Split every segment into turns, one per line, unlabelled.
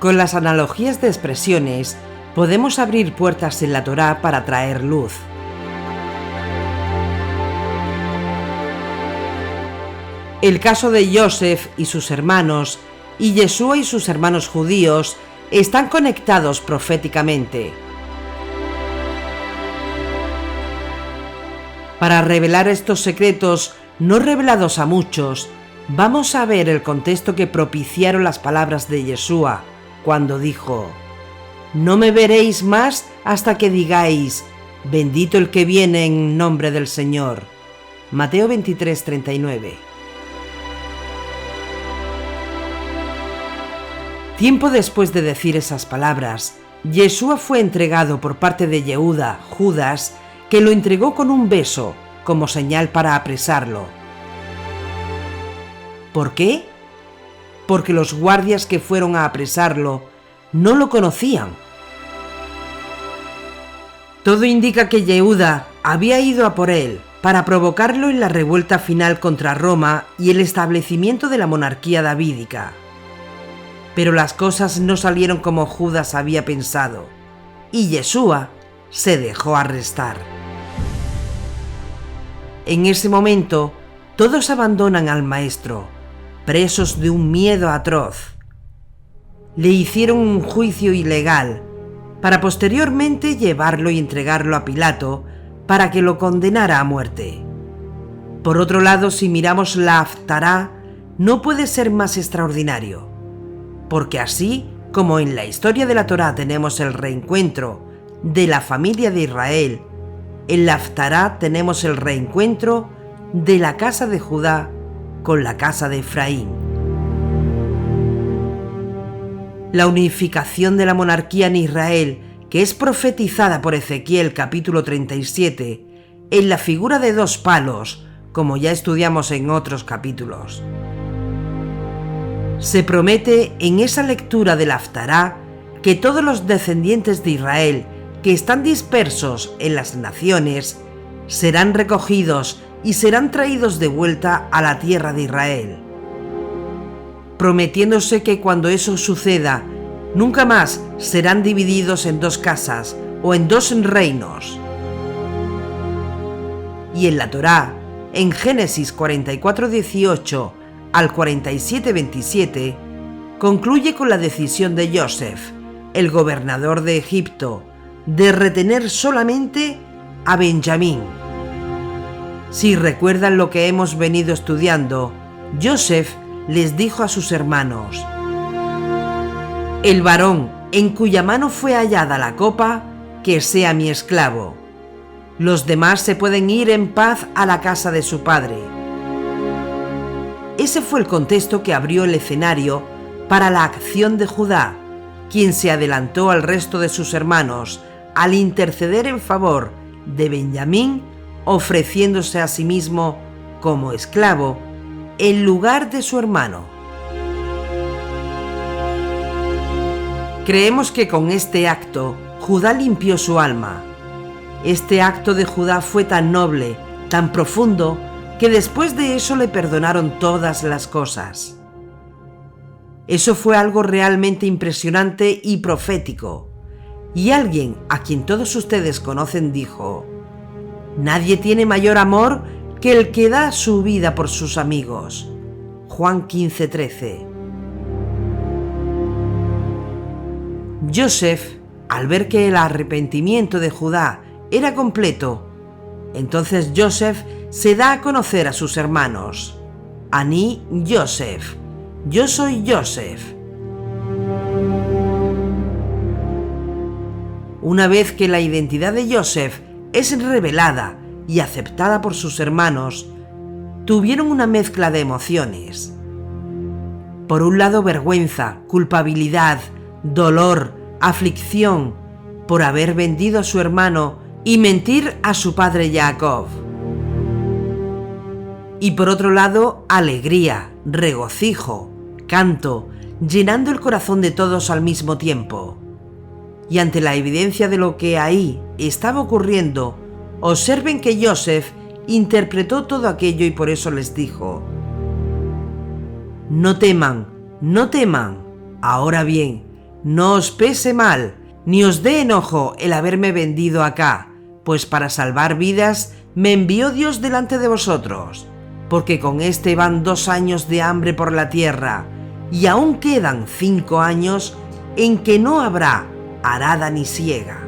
Con las analogías de expresiones, podemos abrir puertas en la Torá para traer luz. El caso de Yosef y sus hermanos, y Yeshua y sus hermanos judíos, están conectados proféticamente. Para revelar estos secretos no revelados a muchos, vamos a ver el contexto que propiciaron las palabras de Yeshua, cuando dijo: «No me veréis más hasta que digáis, bendito el que viene en nombre del Señor». Mateo 23:39. Tiempo después de decir esas palabras, Yeshua fue entregado por parte de Yehuda, Judas, que lo entregó con un beso, como señal para apresarlo. ¿Por qué? Porque los guardias que fueron a apresarlo no lo conocían. Todo indica que Yehuda había ido a por él para provocarlo en la revuelta final contra Roma y el establecimiento de la monarquía davídica. Pero las cosas no salieron como Judas había pensado, y Yeshua se dejó arrestar. En ese momento, todos abandonan al Maestro, presos de un miedo atroz. Le hicieron un juicio ilegal, para posteriormente llevarlo y entregarlo a Pilato para que lo condenara a muerte. Por otro lado, si miramos la Haftará, no puede ser más extraordinario, porque así como en la historia de la Torá tenemos el reencuentro de la familia de Israel, en la Haftará tenemos el reencuentro de la casa de Judá con la casa de Efraín. La unificación de la monarquía en Israel, que es profetizada por Ezequiel capítulo 37, en la figura de dos palos, como ya estudiamos en otros capítulos. Se promete en esa lectura de la Haftará que todos los descendientes de Israel que están dispersos en las naciones serán recogidos y serán traídos de vuelta a la tierra de Israel, prometiéndose que cuando eso suceda, nunca más serán divididos en dos casas o en dos reinos. Y en la Torá, en Génesis 44:18 al 47:27, concluye con la decisión de Yosef, el gobernador de Egipto, de retener solamente a Benjamín. Si recuerdan lo que hemos venido estudiando, Yosef les dijo a sus hermanos: «El varón en cuya mano fue hallada la copa, que sea mi esclavo. Los demás se pueden ir en paz a la casa de su padre». Ese fue el contexto que abrió el escenario para la acción de Judá, quien se adelantó al resto de sus hermanos al interceder en favor de Benjamín, ofreciéndose a sí mismo como esclavo en lugar de su hermano. Creemos que con este acto Judá limpió su alma. Este acto de Judá fue tan noble, tan profundo, que después de eso le perdonaron todas las cosas. Eso fue algo realmente impresionante y profético. Y alguien a quien todos ustedes conocen dijo: «Nadie tiene mayor amor que el que da su vida por sus amigos». Juan 15:13. Yosef, al ver que el arrepentimiento de Judá era completo, entonces Yosef se da a conocer a sus hermanos: «Aní Yosef, yo soy Yosef». Una vez que la identidad de Yosef es revelada y aceptada por sus hermanos, tuvieron una mezcla de emociones. Por un lado, vergüenza, culpabilidad, dolor, aflicción por haber vendido a su hermano y mentir a su padre Jacob. Y por otro lado, alegría, regocijo, canto, llenando el corazón de todos al mismo tiempo. Y ante la evidencia de lo que ahí estaba ocurriendo, observen que Yosef interpretó todo aquello y por eso les dijo: «No teman, no teman. Ahora bien, no os pese mal, ni os dé enojo el haberme vendido acá, pues para salvar vidas me envió Dios delante de vosotros, porque con este van 2 años de hambre por la tierra, y aún quedan 5 años en que no habrá arada ni siega.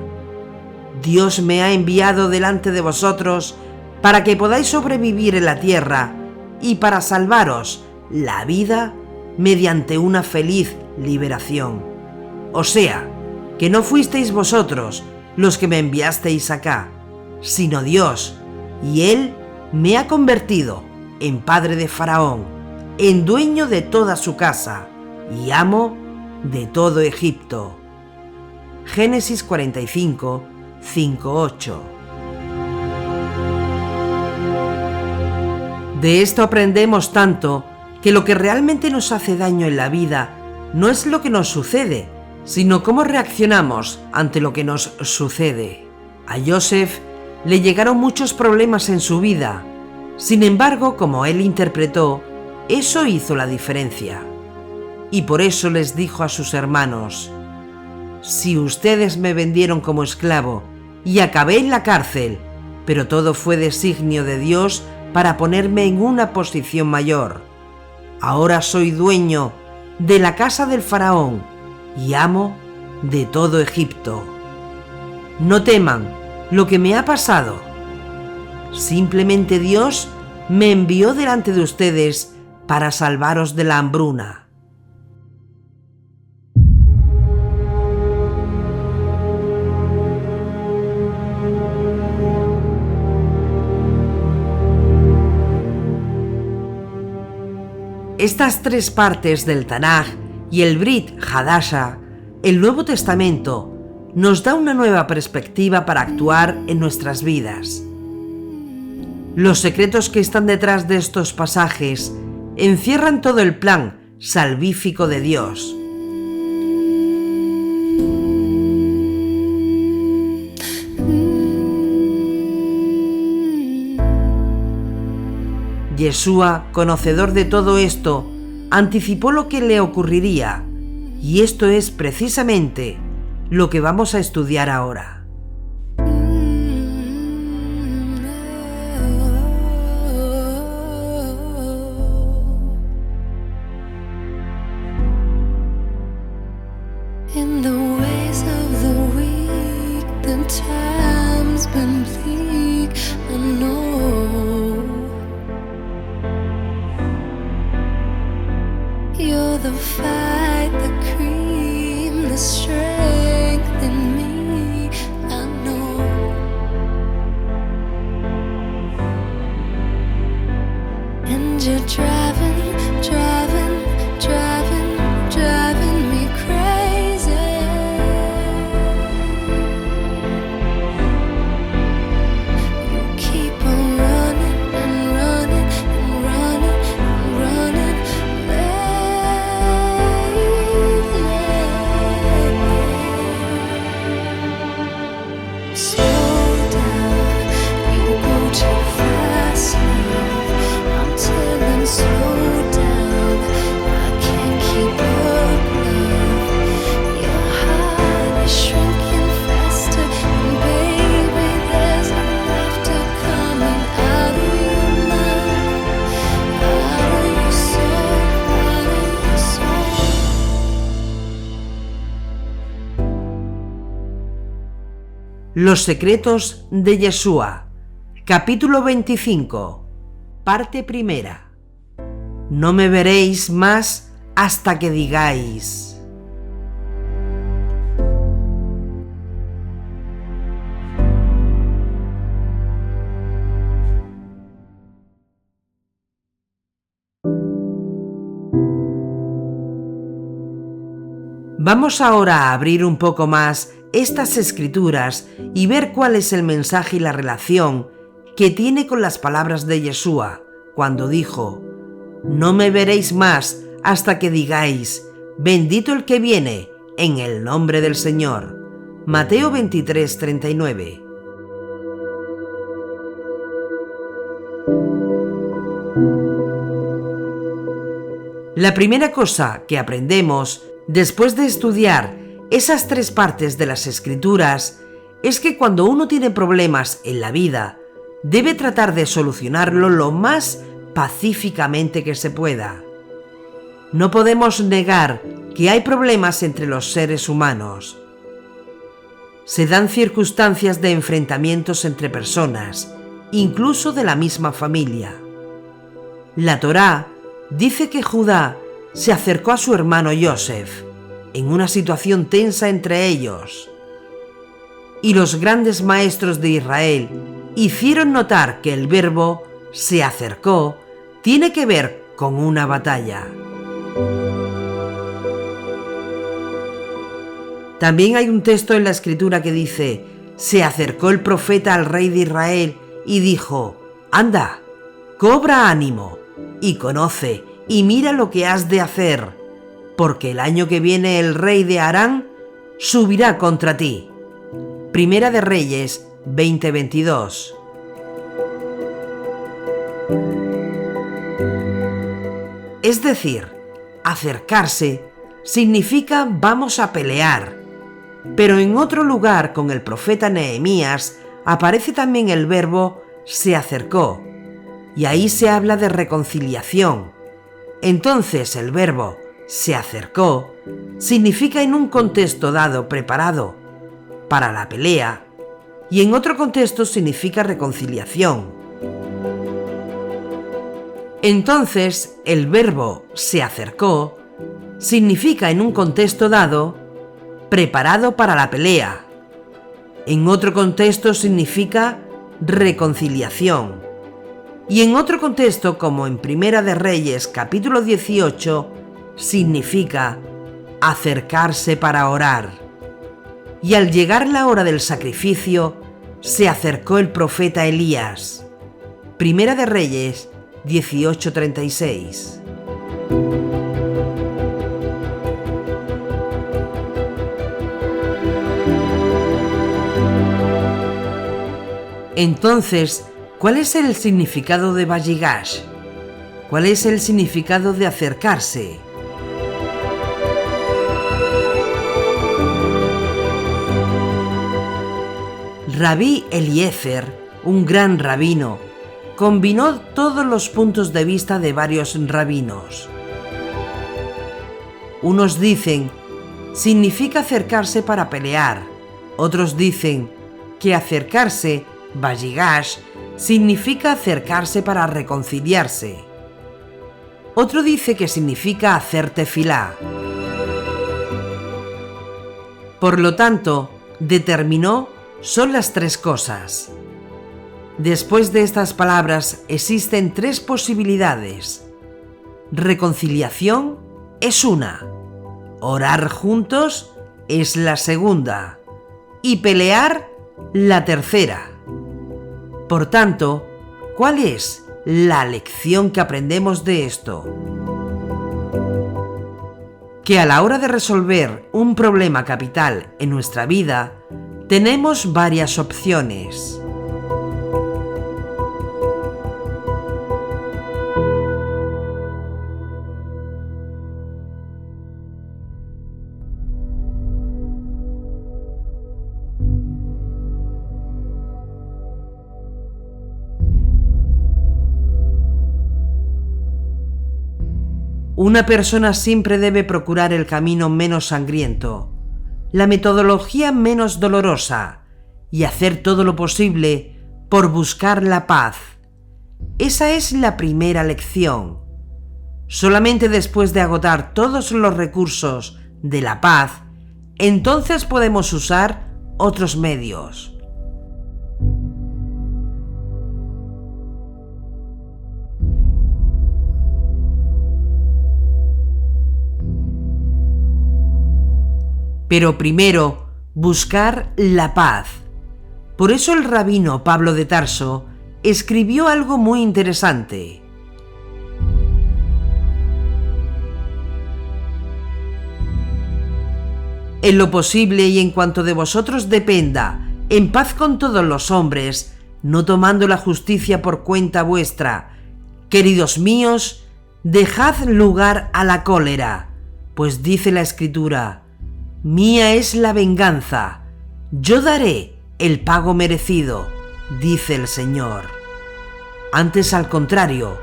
Dios me ha enviado delante de vosotros para que podáis sobrevivir en la tierra y para salvaros la vida mediante una feliz liberación. O sea, que no fuisteis vosotros los que me enviasteis acá, sino Dios, y Él me ha convertido en padre de Faraón, en dueño de toda su casa y amo de todo Egipto. Génesis 45, 5-8. De esto aprendemos tanto que lo que realmente nos hace daño en la vida no es lo que nos sucede, sino cómo reaccionamos ante lo que nos sucede. A Joseph le llegaron muchos problemas en su vida. Sin embargo, como él interpretó, eso hizo la diferencia. Y por eso les dijo a sus hermanos: si ustedes me vendieron como esclavo y acabé en la cárcel, pero todo fue designio de Dios para ponerme en una posición mayor. Ahora soy dueño de la casa del faraón y amo de todo Egipto. No teman lo que me ha pasado. Simplemente Dios me envió delante de ustedes para salvaros de la hambruna. Estas 3 partes del Tanaj y el Brit Hadasha, el Nuevo Testamento, nos da una nueva perspectiva para actuar en nuestras vidas. Los secretos que están detrás de estos pasajes encierran todo el plan salvífico de Dios. Yeshua, conocedor de todo esto, anticipó lo que le ocurriría, y esto es precisamente lo que vamos a estudiar ahora.
In the ways of the weak, the time's been bleak, I know. You're the fight, the cream, the strength in me, I know. And you're driving me crazy. You keep on running and running and running and running lately. Slow down, you go too fast now. I'm telling slow down, I can't keep up now. Your heart is shrinking faster, and baby, there's no laughter coming out of your mouth, out of your soul, out of your soul.
Los secretos de Yeshua, capítulo 25, parte primera. No me veréis más hasta que digáis. Vamos ahora a abrir un poco más estas escrituras y ver cuál es el mensaje y la relación que tiene con las palabras de Yeshua cuando dijo: no me veréis más hasta que digáis, bendito el que viene en el nombre del Señor. Mateo 23, 39. La primera cosa que aprendemos después de estudiar esas tres partes de las Escrituras es que cuando uno tiene problemas en la vida, debe tratar de solucionarlo lo más pacíficamente que se pueda. No podemos negar que hay problemas entre los seres humanos. Se dan circunstancias de enfrentamientos entre personas, incluso de la misma familia. La Torá dice que Judá se acercó a su hermano Yosef en una situación tensa entre ellos, y los grandes maestros de Israel hicieron notar que el verbo se acercó tiene que ver con una batalla. También hay un texto en la Escritura que dice: se acercó el profeta al rey de Israel y dijo: anda, cobra ánimo y conoce y mira lo que has de hacer, porque el año que viene el rey de Harán subirá contra ti. Primera de Reyes 20:22. Es decir, acercarse significa vamos a pelear. Pero en otro lugar, con el profeta Nehemías, aparece también el verbo se acercó, y ahí se habla de reconciliación. Entonces el verbo se acercó significa en un contexto dado preparado para la pelea, y en otro contexto significa reconciliación. Entonces el verbo se acercó significa en un contexto dado preparado para la pelea. En otro contexto significa reconciliación. Y en otro contexto, como en Primera de Reyes capítulo 18, significa acercarse para orar. Y al llegar la hora del sacrificio, se acercó el profeta Elías. Primera de Reyes 18:36. Entonces, ¿cuál es el significado de Vayigash? ¿Cuál es el significado de acercarse? Rabí Eliezer, un gran rabino, combinó todos los puntos de vista de varios rabinos. Unos dicen, significa acercarse para pelear. Otros dicen que acercarse, Vayigash, significa acercarse para reconciliarse. Otro dice que significa hacer tefilá. Por lo tanto, determinó son las tres cosas. Después de estas palabras existen tres posibilidades. Reconciliación es una, orar juntos es la segunda y pelear la tercera. Por tanto, ¿cuál es la lección que aprendemos de esto? Que a la hora de resolver un problema capital en nuestra vida, tenemos varias opciones. Una persona siempre debe procurar el camino menos sangriento, la metodología menos dolorosa y hacer todo lo posible por buscar la paz. Esa es la primera lección. Solamente después de agotar todos los recursos de la paz, entonces podemos usar otros medios. Pero primero, buscar la paz. Por eso el rabino Pablo de Tarso escribió algo muy interesante. En lo posible y en cuanto de vosotros dependa, en paz con todos los hombres, no tomando la justicia por cuenta vuestra. Queridos míos, dejad lugar a la cólera, pues dice la Escritura: Mía es la venganza, yo daré el pago merecido, dice el Señor. Antes, al contrario,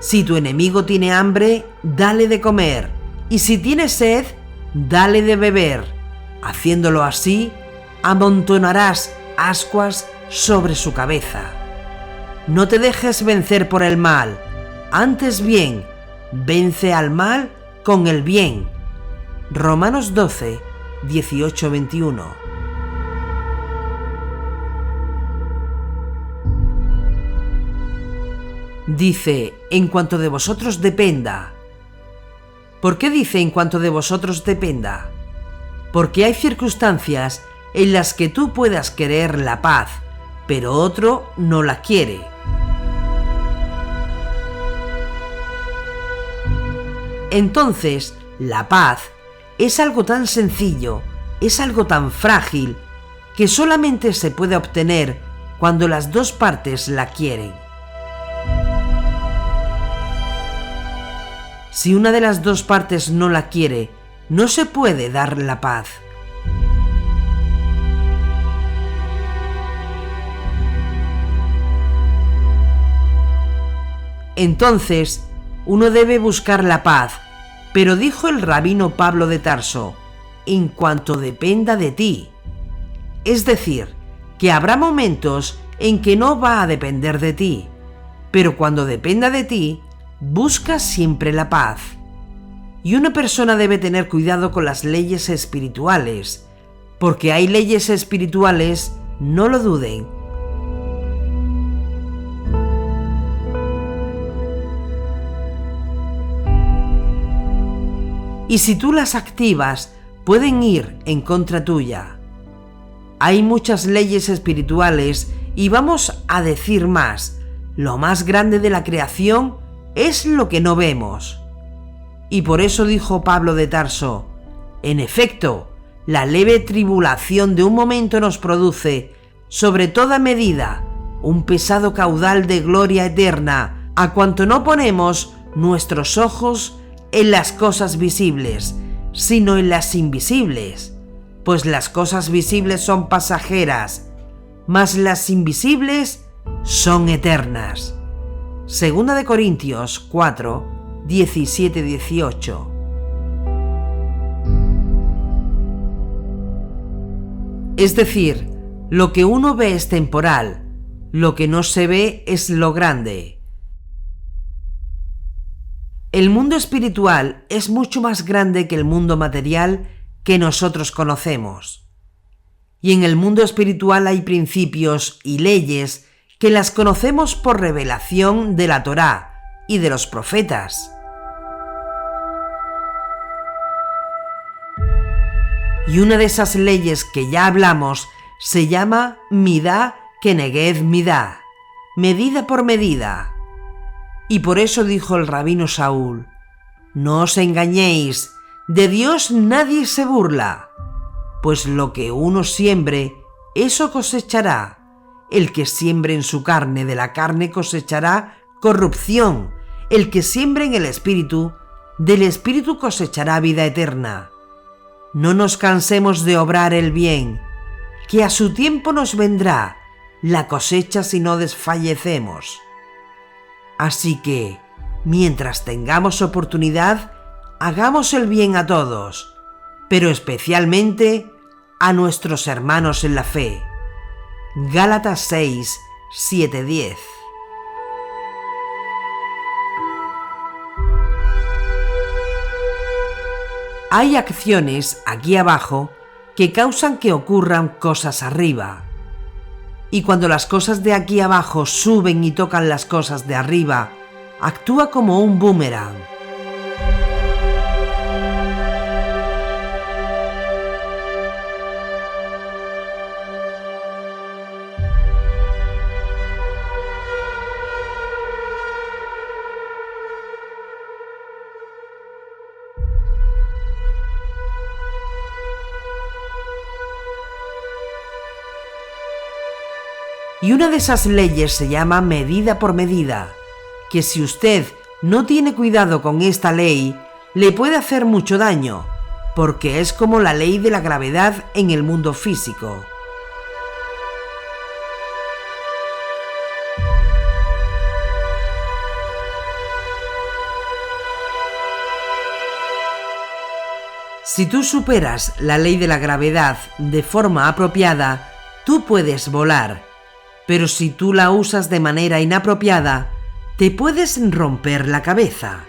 si tu enemigo tiene hambre, dale de comer, y si tiene sed, dale de beber. Haciéndolo así, amontonarás ascuas sobre su cabeza. No te dejes vencer por el mal, antes bien, vence al mal con el bien. Romanos 12, 18-21. Dice, en cuanto de vosotros dependa. ¿Por qué dice en cuanto de vosotros dependa? Porque hay circunstancias en las que tú puedas querer la paz, pero otro no la quiere. Entonces, la paz es algo tan sencillo, es algo tan frágil, que solamente se puede obtener cuando las dos partes la quieren. Si una de las dos partes no la quiere, no se puede dar la paz. Entonces, uno debe buscar la paz, pero dijo el rabino Pablo de Tarso, en cuanto dependa de ti. Es decir, que habrá momentos en que no va a depender de ti, pero cuando dependa de ti, busca siempre la paz. Y una persona debe tener cuidado con las leyes espirituales, porque hay leyes espirituales, no lo duden. Y si tú las activas, pueden ir en contra tuya. Hay muchas leyes espirituales y vamos a decir más. Lo más grande de la creación es lo que no vemos. Y por eso dijo Pablo de Tarso, en efecto, la leve tribulación de un momento nos produce, sobre toda medida, un pesado caudal de gloria eterna, a cuanto no ponemos nuestros ojos en las cosas visibles, sino en las invisibles, pues las cosas visibles son pasajeras, mas las invisibles son eternas. Segunda de Corintios 4, 17-18. Es decir, lo que uno ve es temporal, lo que no se ve es lo grande. El mundo espiritual es mucho más grande que el mundo material que nosotros conocemos. Y en el mundo espiritual hay principios y leyes que las conocemos por revelación de la Torá y de los profetas. Y una de esas leyes que ya hablamos se llama Midá Keneged Midá, medida por medida. Y por eso dijo el rabino Saúl, no os engañéis, de Dios nadie se burla, pues lo que uno siembre, eso cosechará. El que siembre en su carne, de la carne cosechará corrupción. El que siembre en el Espíritu, del Espíritu cosechará vida eterna. No nos cansemos de obrar el bien, que a su tiempo nos vendrá la cosecha si no desfallecemos. Así que, mientras tengamos oportunidad, hagamos el bien a todos, pero especialmente a nuestros hermanos en la fe. Gálatas 6, 7-10. Hay acciones aquí abajo que causan que ocurran cosas arriba. Y cuando las cosas de aquí abajo suben y tocan las cosas de arriba, actúa como un boomerang. Y una de esas leyes se llama medida por medida, que si usted no tiene cuidado con esta ley, le puede hacer mucho daño, porque es como la ley de la gravedad en el mundo físico. Si tú superas la ley de la gravedad de forma apropiada, tú puedes volar, pero si tú la usas de manera inapropiada, te puedes romper la cabeza.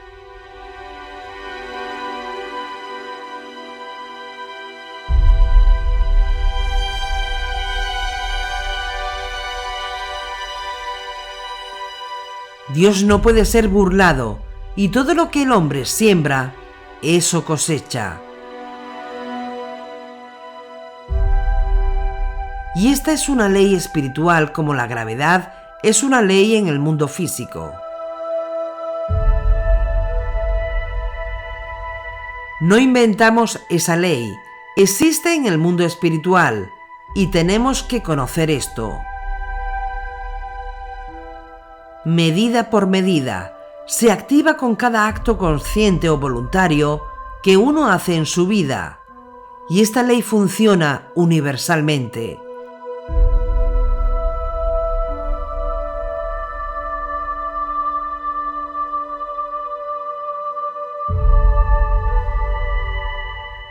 Dios no puede ser burlado, y todo lo que el hombre siembra, eso cosecha. Y esta es una ley espiritual como la gravedad es una ley en el mundo físico. No inventamos esa ley, existe en el mundo espiritual y tenemos que conocer esto. Medida por medida, se activa con cada acto consciente o voluntario que uno hace en su vida, y esta ley funciona universalmente.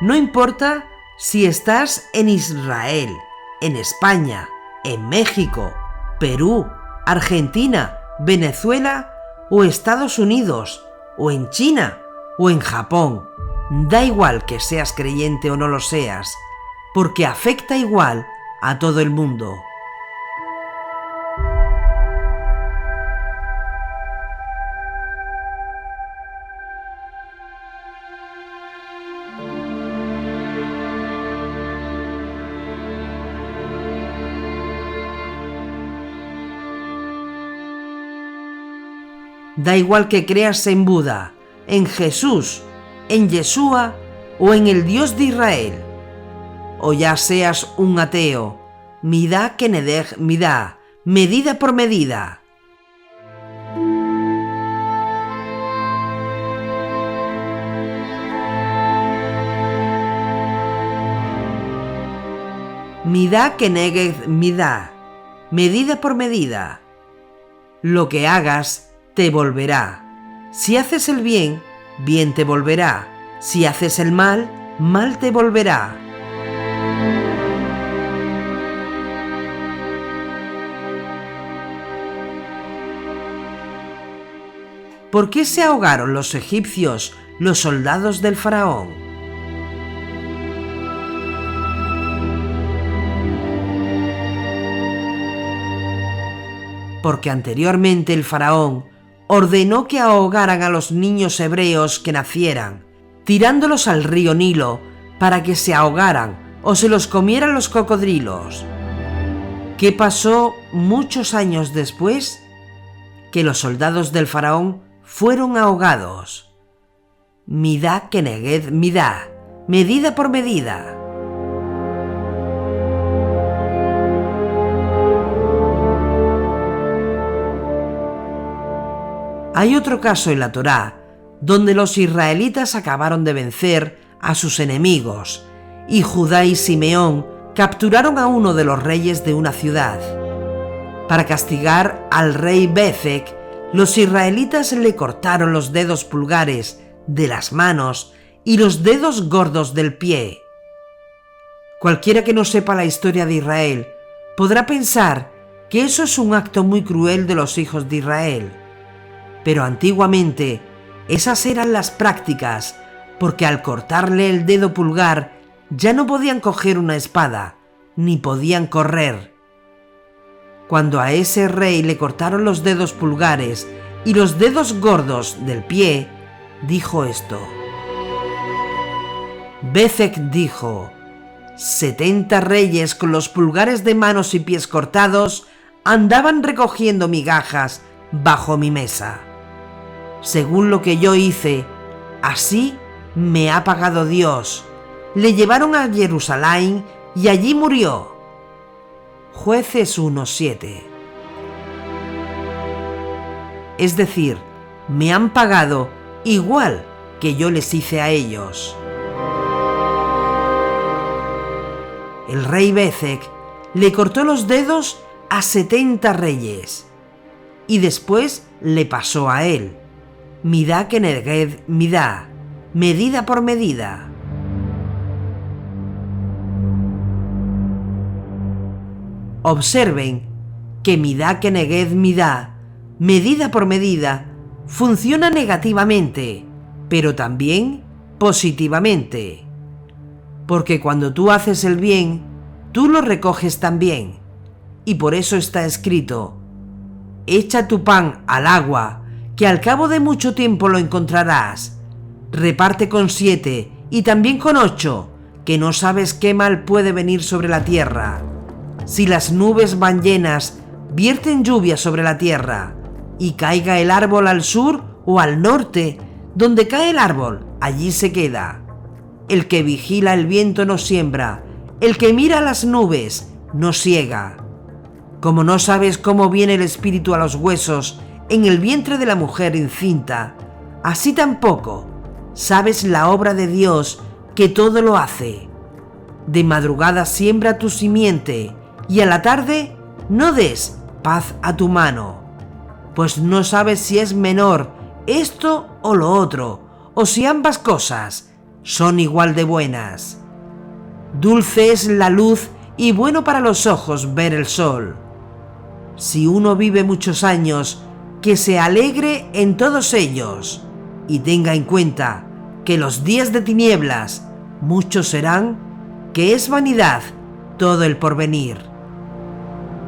No importa si estás en Israel, en España, en México, Perú, Argentina, Venezuela o Estados Unidos, o en China o en Japón. Da igual que seas creyente o no lo seas, porque afecta igual a todo el mundo. Da igual que creas en Buda, en Jesús, en Yeshua o en el Dios de Israel. O ya seas un ateo, midá keneged midá, medida por medida. Midá keneged midá, medida por medida. Lo que hagas te volverá. Si haces el bien, bien te volverá. Si haces el mal, mal te volverá. ¿Por qué se ahogaron los egipcios, los soldados del faraón? Porque anteriormente el faraón ordenó que ahogaran a los niños hebreos que nacieran, tirándolos al río Nilo para que se ahogaran o se los comieran los cocodrilos. ¿Qué pasó muchos años después? Que los soldados del faraón fueron ahogados. Midá keneged midá, medida por medida. Hay otro caso en la Torá, donde los israelitas acabaron de vencer a sus enemigos, y Judá y Simeón capturaron a uno de los reyes de una ciudad. Para castigar al rey Bezek, los israelitas le cortaron los dedos pulgares de las manos y los dedos gordos del pie. Cualquiera que no sepa la historia de Israel podrá pensar que eso es un acto muy cruel de los hijos de Israel. Pero antiguamente esas eran las prácticas, porque al cortarle el dedo pulgar ya no podían coger una espada, ni podían correr. Cuando a ese rey le cortaron los dedos pulgares y los dedos gordos del pie, dijo esto. Bezek dijo: 70 reyes con los pulgares de manos y pies cortados andaban recogiendo migajas bajo mi mesa. Según lo que yo hice, así me ha pagado Dios. Le llevaron a Jerusalén y allí murió. Jueces 1:7. Es decir, me han pagado igual que yo les hice a ellos. el rey Bezek, le cortó los dedos a 70 reyes. Y después le pasó a él. Midá keneged midá, medida por medida. Observen que midá keneged midá, medida por medida, funciona negativamente, pero también positivamente. Porque cuando tú haces el bien, tú lo recoges también. Y por eso está escrito: echa tu pan al agua, que al cabo de mucho tiempo lo encontrarás. Reparte con 7 y también con 8, que no sabes qué mal puede venir sobre la tierra. Si las nubes van llenas, vierten lluvia sobre la tierra, y caiga el árbol al sur o al norte, donde cae el árbol, allí se queda. El que vigila el viento no siembra, el que mira las nubes no siega. Como no sabes cómo viene el espíritu a los huesos en el vientre de la mujer encinta, así tampoco sabes la obra de Dios que todo lo hace. De madrugada siembra tu simiente, y a la tarde no des paz a tu mano, pues no sabes si es menor esto o lo otro, o si ambas cosas son igual de buenas. Dulce es la luz y bueno para los ojos ver el sol. Si uno vive muchos años, que se alegre en todos ellos, y tenga en cuenta que los días de tinieblas muchos serán, que es vanidad todo el porvenir.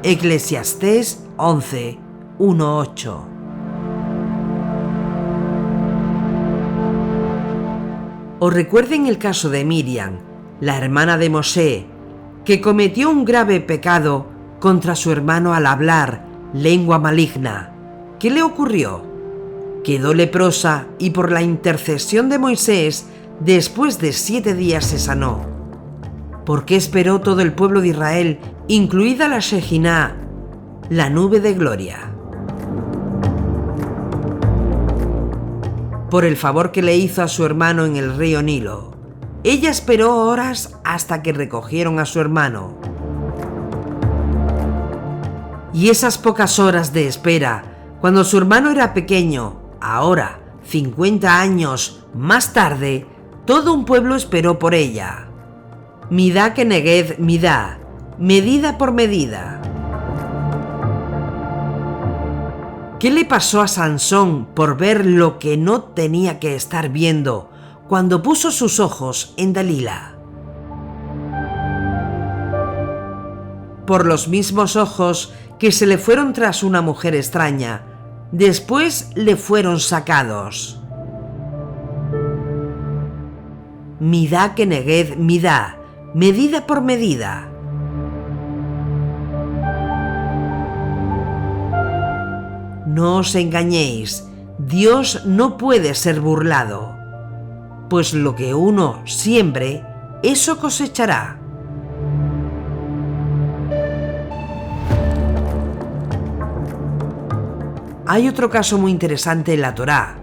Eclesiastés 11, 1-8. O recuerden el caso de Miriam, la hermana de Mosé, que cometió un grave pecado contra su hermano al hablar lengua maligna. ¿Qué le ocurrió? Quedó leprosa y por la intercesión de Moisés, después de 7 días se sanó. ¿Por qué esperó todo el pueblo de Israel, incluida la Shejiná, la nube de gloria? Por el favor que le hizo a su hermano en el río Nilo. Ella esperó horas hasta que recogieron a su hermano. Y esas pocas horas de espera, cuando su hermano era pequeño, ahora, 50 años más tarde, todo un pueblo esperó por ella. Midá keneged midá, medida por medida. ¿Qué le pasó a Sansón por ver lo que no tenía que estar viendo cuando puso sus ojos en Dalila? Por los mismos ojos que se le fueron tras una mujer extraña, después le fueron sacados. Midá keneged midá, medida por medida. No os engañéis, Dios no puede ser burlado, pues lo que uno siembre, eso cosechará. Hay otro caso muy interesante en la Torá.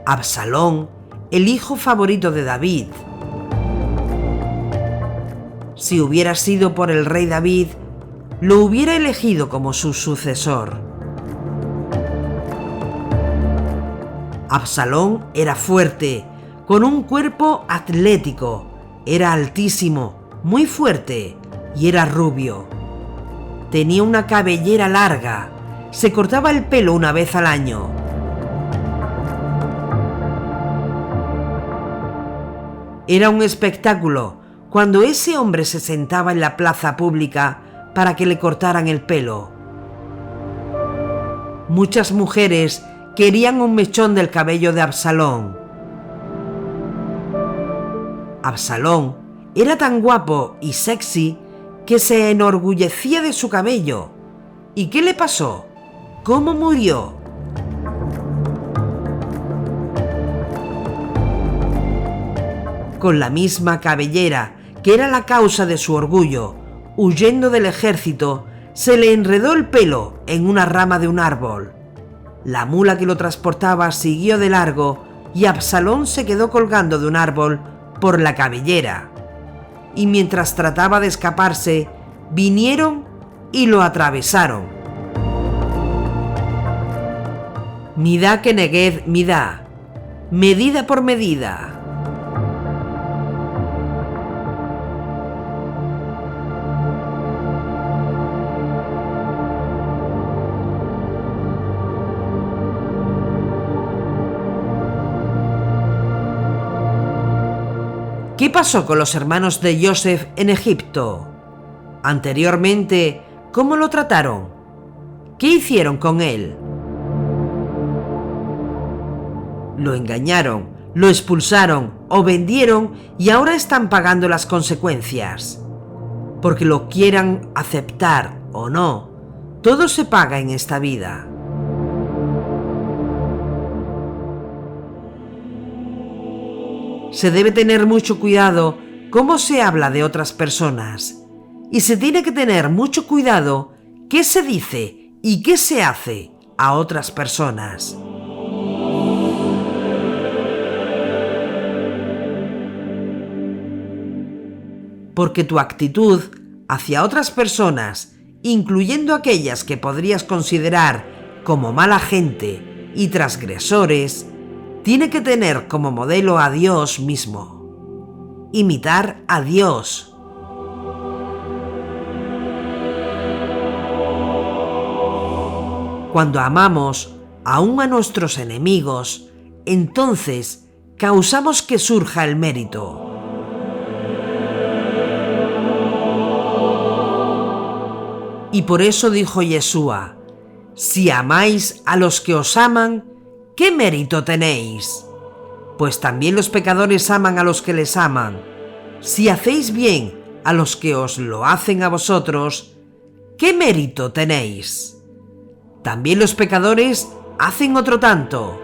Absalón, el hijo favorito de David. Si hubiera sido por el rey David, lo hubiera elegido como su sucesor. Absalón era fuerte, con un cuerpo atlético, era altísimo, muy fuerte y era rubio. Tenía una cabellera larga, se cortaba el pelo una vez al año. Era un espectáculo cuando ese hombre se sentaba en la plaza pública para que le cortaran el pelo. Muchas mujeres querían un mechón del cabello de Absalón. Absalón era tan guapo y sexy que se enorgullecía de su cabello. ¿Y qué le pasó? ¿Cómo murió? Con la misma cabellera que era la causa de su orgullo, huyendo del ejército, se le enredó el pelo en una rama de un árbol. La mula que lo transportaba siguió de largo y Absalón se quedó colgando de un árbol por la cabellera. y mientras trataba de escaparse, vinieron y lo atravesaron. Midá keneged midá, medida por medida. ¿Qué pasó con los hermanos de Joseph en Egipto? Anteriormente, ¿cómo lo trataron? ¿Qué hicieron con él? Lo engañaron, lo expulsaron o vendieron y ahora están pagando las consecuencias. Porque lo quieran aceptar o no, todo se paga en esta vida. Se debe tener mucho cuidado cómo se habla de otras personas. Y se tiene que tener mucho cuidado qué se dice y qué se hace a otras personas. Porque tu actitud hacia otras personas, incluyendo aquellas que podrías considerar como mala gente y transgresores, tiene que tener como modelo a Dios mismo. Imitar a Dios. Cuando amamos aún a nuestros enemigos, entonces causamos que surja el mérito. Y por eso dijo Yeshua: si amáis a los que os aman, ¿qué mérito tenéis? Pues también los pecadores aman a los que les aman. Si hacéis bien a los que os lo hacen a vosotros, ¿qué mérito tenéis? También los pecadores hacen otro tanto.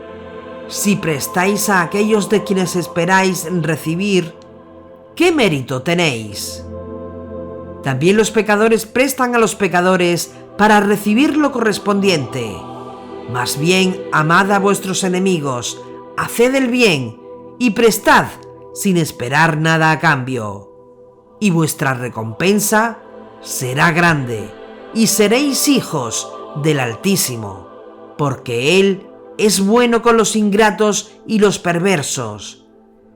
Si prestáis a aquellos de quienes esperáis recibir, ¿qué mérito tenéis? También los pecadores prestan a los pecadores para recibir lo correspondiente. Más bien, amad a vuestros enemigos, haced el bien y prestad sin esperar nada a cambio. Y vuestra recompensa será grande, y seréis hijos del Altísimo, porque Él es bueno con los ingratos y los perversos.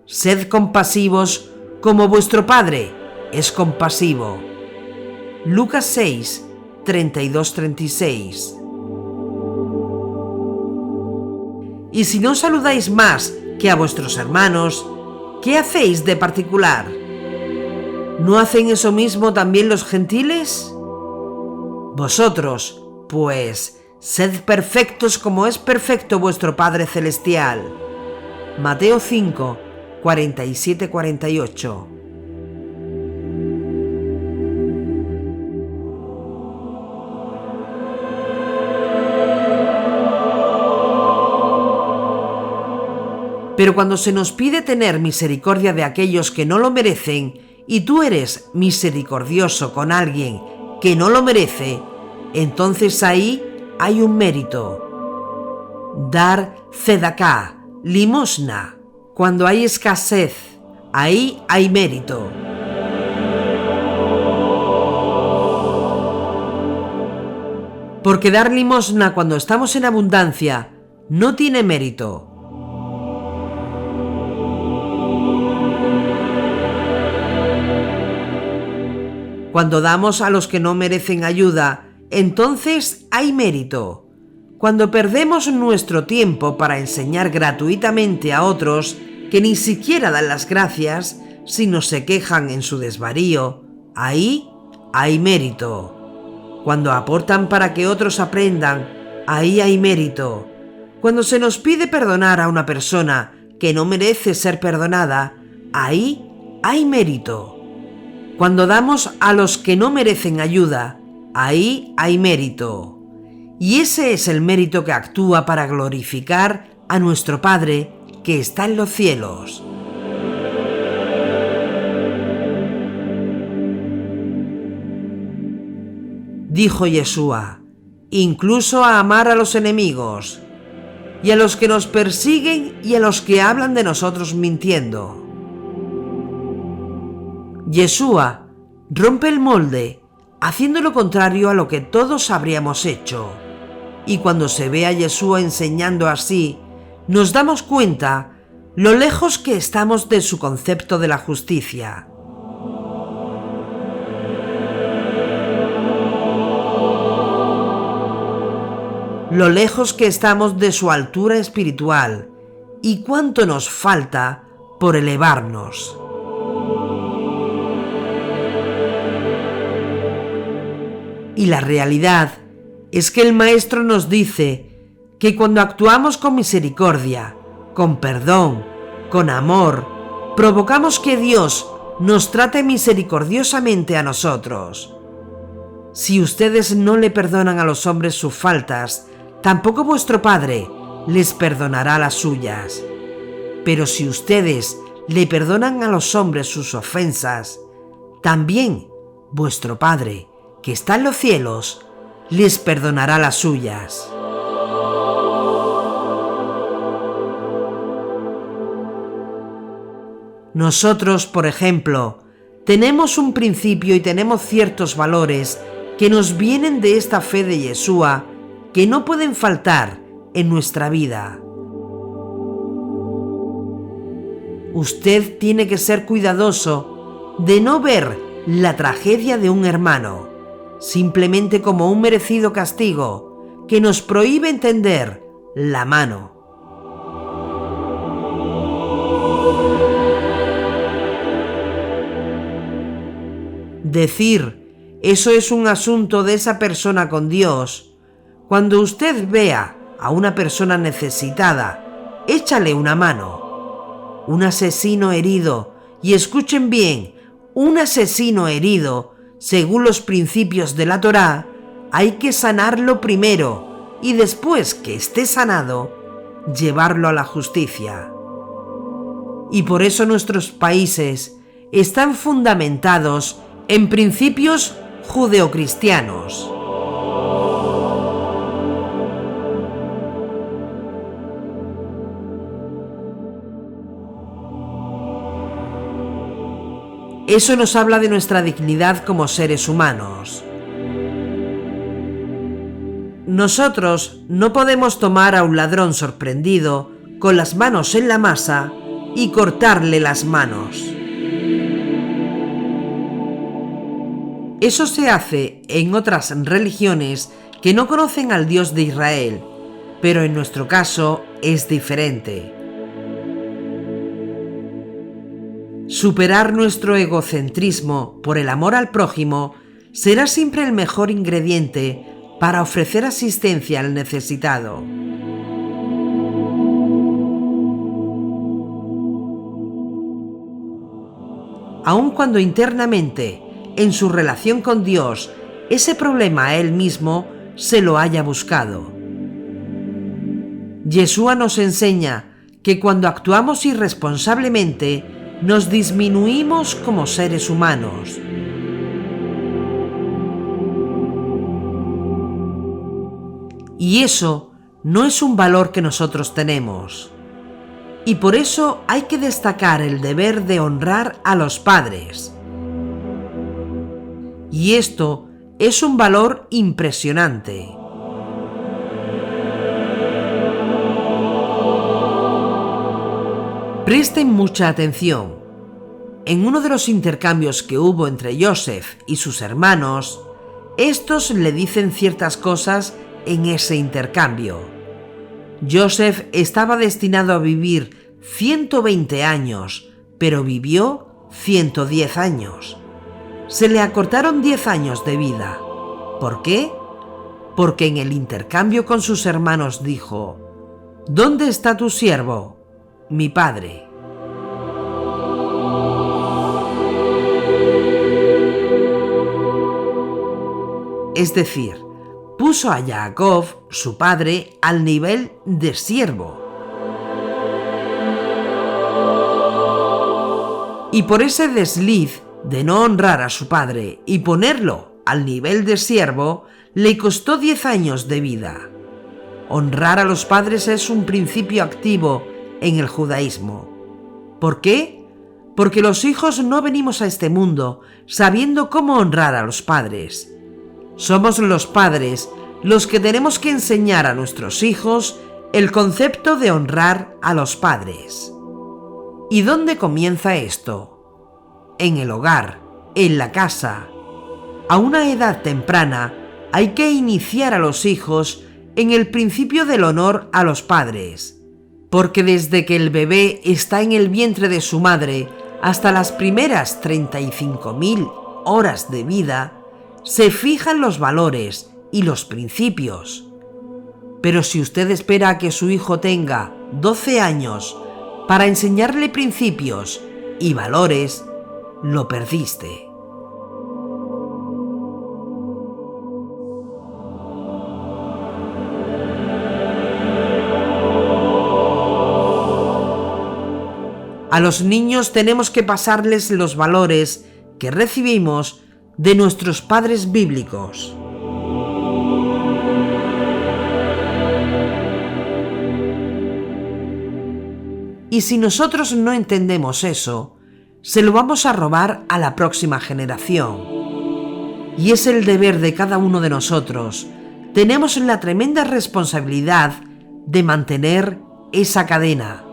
Sed compasivos como vuestro Padre es compasivo. Lucas 6, 32-36. Y si no saludáis más que a vuestros hermanos, ¿qué hacéis de particular? ¿No hacen eso mismo también los gentiles? Vosotros, pues, sed perfectos como es perfecto vuestro Padre Celestial. Mateo 5, 47-48. Pero cuando se nos pide tener misericordia de aquellos que no lo merecen, y tú eres misericordioso con alguien que no lo merece, entonces ahí hay un mérito. Dar tzedaká, limosna, cuando hay escasez, ahí hay mérito. Porque dar limosna cuando estamos en abundancia no tiene mérito. Cuando damos a los que no merecen ayuda, entonces hay mérito. Cuando perdemos nuestro tiempo para enseñar gratuitamente a otros que ni siquiera dan las gracias, sino se quejan en su desvarío, ahí hay mérito. Cuando aportan para que otros aprendan, ahí hay mérito. Cuando se nos pide perdonar a una persona que no merece ser perdonada, ahí hay mérito. Cuando damos a los que no merecen ayuda, ahí hay mérito. Y ese es el mérito que actúa para glorificar a nuestro Padre que está en los cielos. Dijo Yeshua: incluso a amar a los enemigos, y a los que nos persiguen y a los que hablan de nosotros mintiendo. Yeshua rompe el molde, haciendo lo contrario a lo que todos habríamos hecho. Y cuando se ve a Yeshua enseñando así, nos damos cuenta lo lejos que estamos de su concepto de la justicia. Lo lejos que estamos de su altura espiritual y cuánto nos falta por elevarnos. Y la realidad es que el Maestro nos dice que cuando actuamos con misericordia, con perdón, con amor, provocamos que Dios nos trate misericordiosamente a nosotros. Si ustedes no le perdonan a los hombres sus faltas, tampoco vuestro Padre les perdonará las suyas. Pero si ustedes le perdonan a los hombres sus ofensas, también vuestro Padre, que está en los cielos, les perdonará las suyas. Nosotros, por ejemplo, tenemos un principio y tenemos ciertos valores que nos vienen de esta fe de Yeshua que no pueden faltar en nuestra vida. Usted tiene que ser cuidadoso de no ver la tragedia de un hermano simplemente como un merecido castigo que nos prohíbe entender la mano. Decir, eso es un asunto de esa persona con Dios. Cuando usted vea a una persona necesitada, échale una mano. Un asesino herido, y escuchen bien, un asesino herido, según los principios de la Torá, hay que sanarlo primero y después que esté sanado, llevarlo a la justicia. Y por eso nuestros países están fundamentados en principios judeocristianos. Eso nos habla de nuestra dignidad como seres humanos. Nosotros no podemos tomar a un ladrón sorprendido con las manos en la masa y cortarle las manos. Eso se hace en otras religiones que no conocen al Dios de Israel, pero en nuestro caso es diferente. Superar nuestro egocentrismo por el amor al prójimo será siempre el mejor ingrediente para ofrecer asistencia al necesitado. Aun cuando internamente, en su relación con Dios, ese problema a él mismo se lo haya buscado. Yeshua nos enseña que cuando actuamos irresponsablemente, nos disminuimos como seres humanos. Y eso no es un valor que nosotros tenemos. Y por eso hay que destacar el deber de honrar a los padres. Y esto es un valor impresionante. Presten mucha atención. En uno de los intercambios que hubo entre Joseph y sus hermanos, estos le dicen ciertas cosas en ese intercambio. Joseph estaba destinado a vivir 120 años, pero vivió 110 años. Se le acortaron 10 años de vida. ¿Por qué? Porque en el intercambio con sus hermanos dijo: ¿Dónde está tu siervo? Mi padre. Es decir, puso a Jacob, su padre, al nivel de siervo. Y por ese desliz de no honrar a su padre y ponerlo al nivel de siervo, le costó 10 años de vida. Honrar a los padres es un principio activo en el judaísmo. ¿Por qué? porque los hijos no venimos a este mundo sabiendo cómo honrar a los padres. Somos los padres los que tenemos que enseñar a nuestros hijos el concepto de honrar a los padres. ¿Y dónde comienza esto? En el hogar, en la casa. A una edad temprana hay que iniciar a los hijos en el principio del honor a los padres, porque desde que el bebé está en el vientre de su madre hasta las primeras 35.000 horas de vida, se fijan los valores y los principios. Pero si usted espera a que su hijo tenga 12 años para enseñarle principios y valores, lo perdiste. A los niños tenemos que pasarles los valores que recibimos de nuestros padres bíblicos. Y si nosotros no entendemos eso, se lo vamos a robar a la próxima generación. Y es el deber de cada uno de nosotros. Tenemos la tremenda responsabilidad de mantener esa cadena,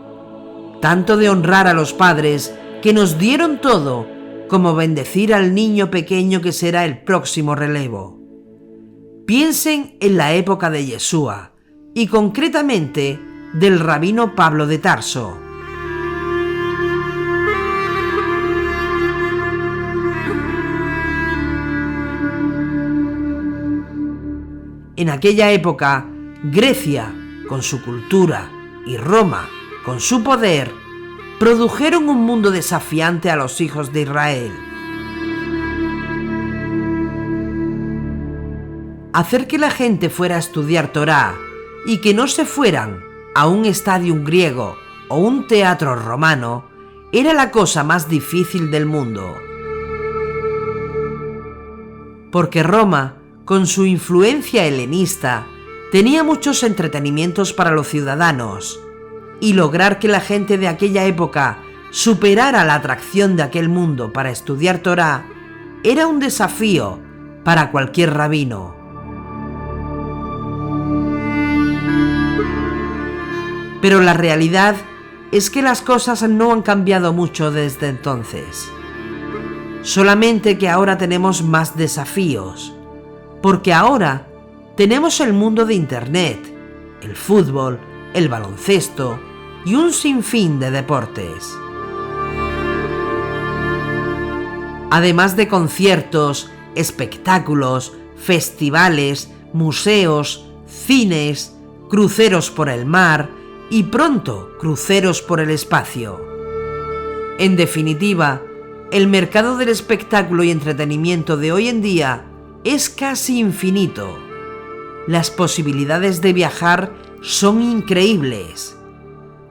tanto de honrar a los padres que nos dieron todo, como bendecir al niño pequeño que será el próximo relevo. Piensen en la época de Yeshua y concretamente del rabino Pablo de Tarso. En aquella época, Grecia, con su cultura, y Roma, con su poder, produjeron un mundo desafiante a los hijos de Israel. Hacer que la gente fuera a estudiar Torá y que no se fueran a un estadio griego o un teatro romano era la cosa más difícil del mundo. Porque Roma, con su influencia helenista, tenía muchos entretenimientos para los ciudadanos, y lograr que la gente de aquella época superara la atracción de aquel mundo para estudiar Torá era un desafío para cualquier rabino. Pero la realidad es que las cosas no han cambiado mucho desde entonces. Solamente que ahora tenemos más desafíos, porque ahora tenemos el mundo de Internet, el fútbol, el baloncesto y un sinfín de deportes. Además de conciertos, espectáculos, festivales, museos, cines, cruceros por el mar y pronto cruceros por el espacio. En definitiva, el mercado del espectáculo y entretenimiento de hoy en día es casi infinito. Las posibilidades de viajar son increíbles.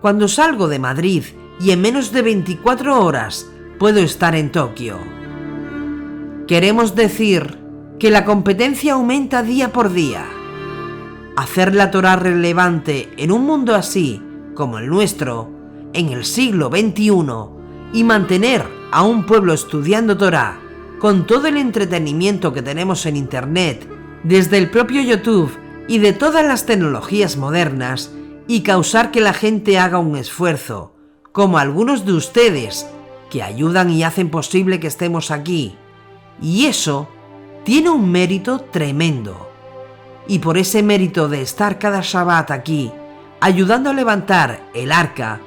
Cuando salgo de Madrid y en menos de 24 horas puedo estar en Tokio. Queremos decir que la competencia aumenta día por día. Hacer la Torá relevante en un mundo así como el nuestro, en el siglo XXI, y mantener a un pueblo estudiando Torá con todo el entretenimiento que tenemos en Internet, desde el propio YouTube y de todas las tecnologías modernas, y causar que la gente haga un esfuerzo, como algunos de ustedes, que ayudan y hacen posible que estemos aquí. Y eso tiene un mérito tremendo. Y por ese mérito de estar cada Shabbat aquí, ayudando a levantar el arca,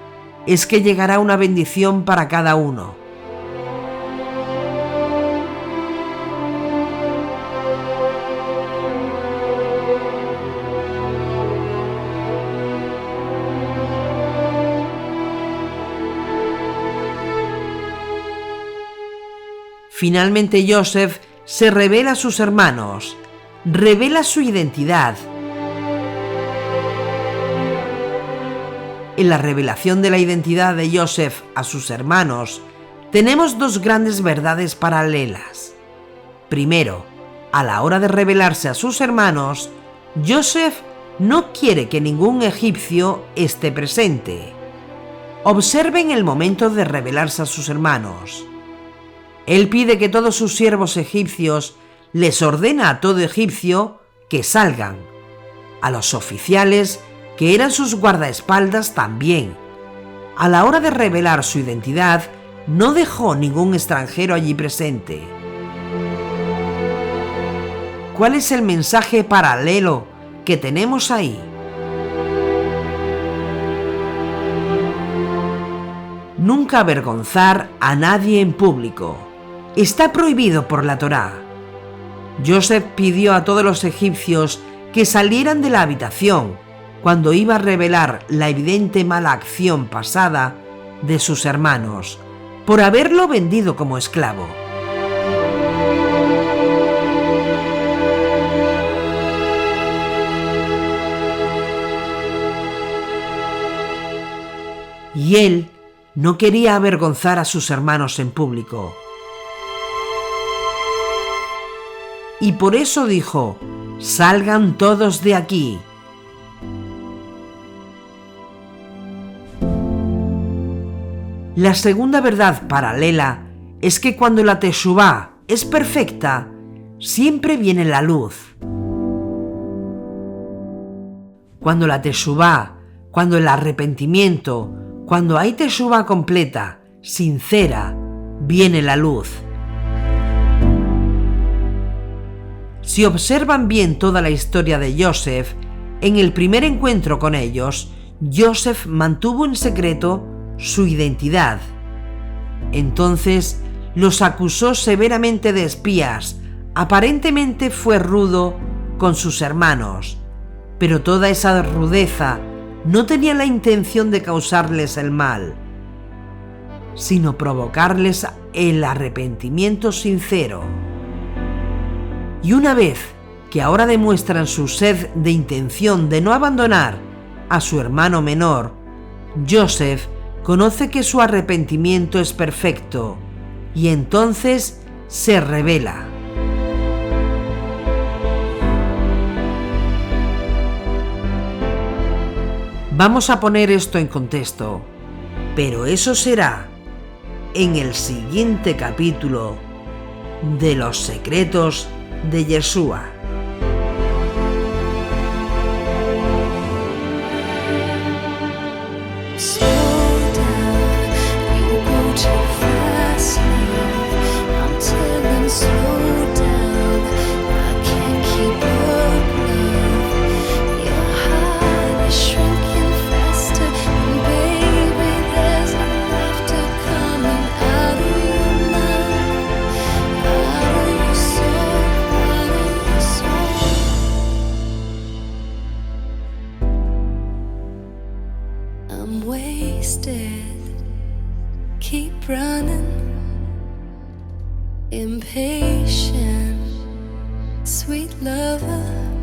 es que llegará una bendición para cada uno. Finalmente Yosef se revela a sus hermanos, revela su identidad. En la revelación de la identidad de Yosef a sus hermanos, tenemos dos grandes verdades paralelas. Primero, a la hora de revelarse a sus hermanos, Yosef no quiere que ningún egipcio esté presente. Observen el momento de rebelarse a sus hermanos. Él pide que todos sus siervos egipcios les ordena a todo egipcio que salgan. A los oficiales, que eran sus guardaespaldas, también. A la hora de revelar su identidad, no dejó ningún extranjero allí presente. ¿Cuál es el mensaje paralelo que tenemos ahí? Nunca avergonzar a nadie en público. Está prohibido por la Torá. Joseph pidió a todos los egipcios que salieran de la habitación cuando iba a revelar la evidente mala acción pasada de sus hermanos por haberlo vendido como esclavo. Y él no quería avergonzar a sus hermanos en público. Y por eso dijo: salgan todos de aquí. La segunda verdad paralela es que cuando la teshuvá es perfecta, siempre viene la luz. Cuando la teshuvá, cuando el arrepentimiento, cuando hay teshuvá completa, sincera, viene la luz. Si observan bien toda la historia de Joseph, en el primer encuentro con ellos, Joseph mantuvo en secreto su identidad. Entonces los acusó severamente de espías. Aparentemente fue rudo con sus hermanos, pero toda esa rudeza no tenía la intención de causarles el mal, sino provocarles el arrepentimiento sincero. Y una vez que ahora demuestran su sed de intención de no abandonar a su hermano menor, Joseph conoce que su arrepentimiento es perfecto y entonces se revela. Vamos a poner esto en contexto, pero eso será en el siguiente capítulo de Los secretos de Yeshua.
Slow down, you go too fast now. I'm telling, slow down, I can't keep up now. Your heart is shrinking faster, and baby, there's no laughter coming out of your mouth, out of your soul, out of your soul. I'm wasted, keep running, impatient, sweet lover.